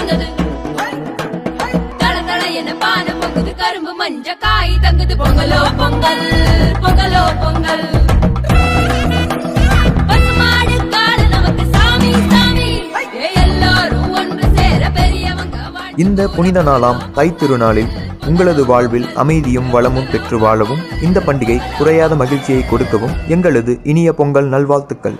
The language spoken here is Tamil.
தங்குது தள தள என பானம் பொங்குது கரும்பு மஞ்ச காய் தங்குது பொங்கலோ பொங்கல் பொங்கலோ பொங்கல் பசுமாடு காடு நமக்கு சாமி சாமி எல்லாரும் ஒன்று சேர பெரியவங்க. இந்த புனித நாளாம் தைத் திருநாளில் உங்களது வாழ்வில் அமைதியும் வளமும் பெற்று வாழவும் இந்த பண்டிகை குறையாத மகிழ்ச்சியை கொடுக்கவும் எங்களது இனிய பொங்கல் நல்வாழ்த்துக்கள்.